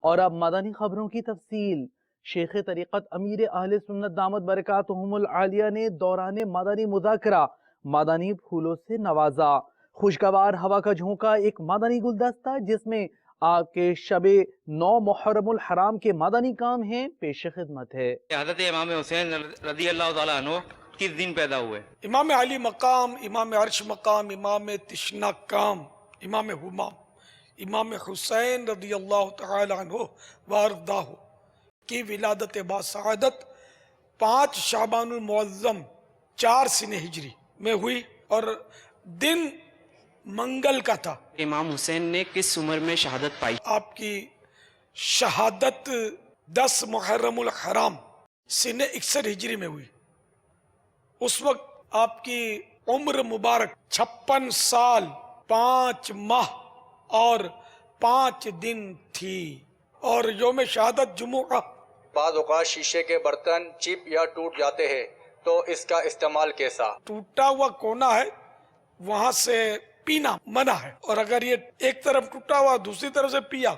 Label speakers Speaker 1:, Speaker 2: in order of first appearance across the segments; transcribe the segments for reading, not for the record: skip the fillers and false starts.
Speaker 1: اور اب مدنی خبروں کی تفصیل۔ شیخ طریقت امیر اہل سنت دامت برکاتہم العالیہ نے دوران مدنی مذاکرہ مدنی پھولوں سے نوازا۔ خوشگوار ہوا کا جھونکا ایک مدنی گلدستہ جس میں آپ کے شب 9 محرم الحرام کے مدنی کام ہیں پیش خدمت ہے۔
Speaker 2: حضرت امام حسین رضی اللہ تعالیٰ عنہ کس دن پیدا ہوئے؟
Speaker 3: امام علی مقام، امام عرش مقام، امام تشنا کام، امام ہمام، امام حسین رضی اللہ تعالی عنہ واردہ کی ولادت باسعادت 5 شعبان المعظم 4 سنہ ہجری میں ہوئی اور دن منگل کا تھا۔
Speaker 4: امام حسین نے کس عمر میں شہادت پائی؟
Speaker 3: آپ کی شہادت 10 محرم الحرام سنہ 61 ہجری میں ہوئی۔ اس وقت آپ کی عمر مبارک 56 سال 5 ماہ اور 5 دن تھی، اور یوم شہادت جمعہ۔
Speaker 5: بعض اوقات شیشے کے برتن چپ یا ٹوٹ جاتے ہیں تو اس کا استعمال کیسا؟
Speaker 3: ٹوٹا ہوا کونا ہے وہاں سے پینا منع ہے، اور اگر یہ ایک طرف ٹوٹا ہوا دوسری طرف سے پیا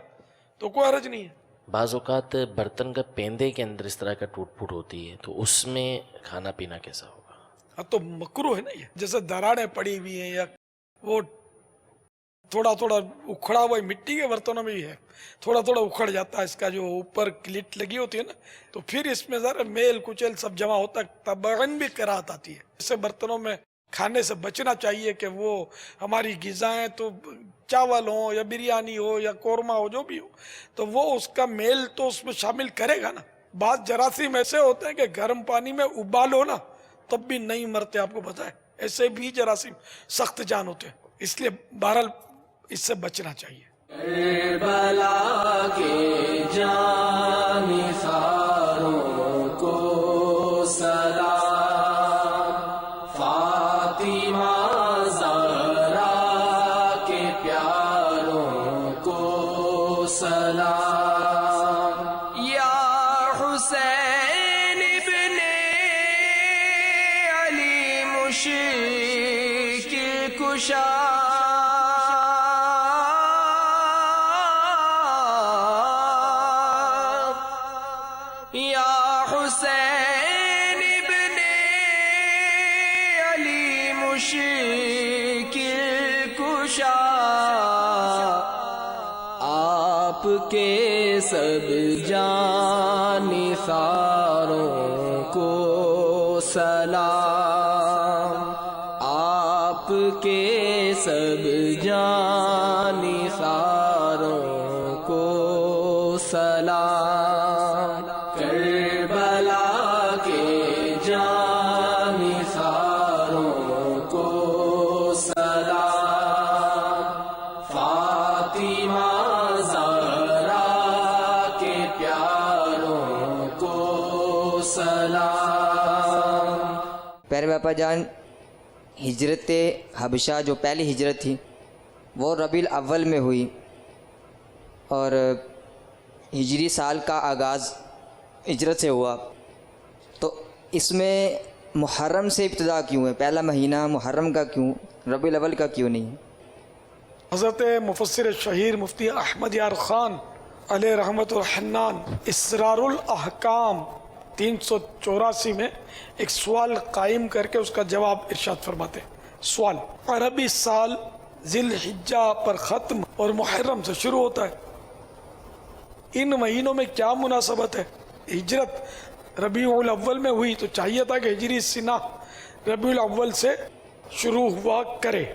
Speaker 3: تو کوئی حرج نہیں ہے۔
Speaker 6: بعض اوقات برتن کا پیندے کے اندر اس طرح کا ٹوٹ پھوٹ ہوتی ہے تو اس میں کھانا پینا کیسا ہوگا؟
Speaker 3: اب تو مکروہ ہے نا، یہ جیسے دراڑیں پڑی ہوئی ہیں یا وہ تھوڑا تھوڑا اکھڑا ہوا مٹی کے برتنوں میں بھی ہے، تھوڑا تھوڑا اکھڑ جاتا ہے، اس کا جو اوپر کلٹ لگی ہوتی ہے نا، تو پھر اس میں ذرا میل کچل سب جمع ہوتا ہے، طبعاً بھی کراہت آتی ہے۔ ایسے برتنوں میں کھانے سے بچنا چاہیے کہ وہ ہماری غذائیں تو چاول ہوں یا بریانی ہو یا قورمہ ہو جو بھی ہو تو وہ اس کا میل تو اس میں شامل کرے گا نا۔ بعض جراثیم ایسے ہوتے ہیں کہ گرم پانی میں ابالو نا تب بھی نہیں مرتے، آپ کو پتہ ہے، ایسے بھی جراثیم سخت جان ہوتے ہیں، اس لیے بہرحال اس سے بچنا چاہیے۔
Speaker 7: کربلا کے جانثاروں کو سلام، فاطمہ زہرا کے پیاروں کو سلام، یا حسین ابن علی مشکل کشا، یا حسین ابن علی مشکل کشا، آپ کے سب جانثاروں کو سلام، آپ کے سب جانثاروں کو سلام، کربلا کے جانثاروں کو سلام، فاطمہ زہرا کے پیاروں کو سلام۔
Speaker 8: پیارے باپا جان، ہجرت حبشہ جو پہلی ہجرت تھی وہ ربیع الاول میں ہوئی، اور ہجری سال کا آغاز ہجرت سے ہوا، تو اس میں محرم سے ابتدا کیوں ہے؟ پہلا مہینہ محرم کا کیوں، ربیع الاول کا کیوں نہیں ہے؟
Speaker 3: حضرت مفسر شہیر مفتی احمد یار خان علیہ رحمت الحنان اسرار الاحکام 384 میں ایک سوال قائم کر کے اس کا جواب ارشاد فرماتے ہیں۔ سوال: عربی سال ذی الحجہ پر ختم اور محرم سے شروع ہوتا ہے، ان مہینوں میں کیا مناسبت ہے؟ ہجرت ربیع الاول میں ہوئی تو چاہیے تھا کہ ہجری سنہ ربیع الاول سے شروع ہوا کرے۔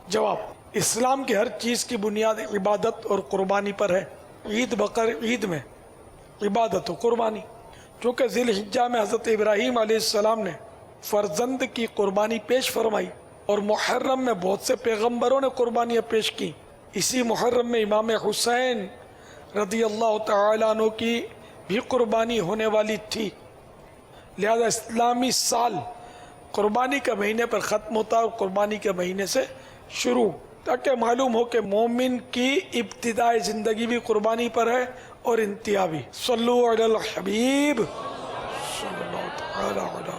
Speaker 3: جواب: اسلام کی ہر چیز کی بنیاد عبادت اور قربانی پر ہے۔ عید بقر عید میں عبادت و قربانی، چونکہ ذی الحجہ میں حضرت ابراہیم علیہ السلام نے فرزند کی قربانی پیش فرمائی، اور محرم میں بہت سے پیغمبروں نے قربانیاں پیش کی۔ اسی محرم میں امام حسین رضی اللہ تعالیٰ عنہ کی بھی قربانی ہونے والی تھی، لہذا اسلامی سال قربانی کے مہینے پر ختم ہوتا ہے اور قربانی کے مہینے سے شروع، تاکہ معلوم ہو کہ مومن کی ابتدائی زندگی بھی قربانی پر ہے اور انتہا بھی۔ صلو علی الحبیب صلی اللہ تعالی علیہ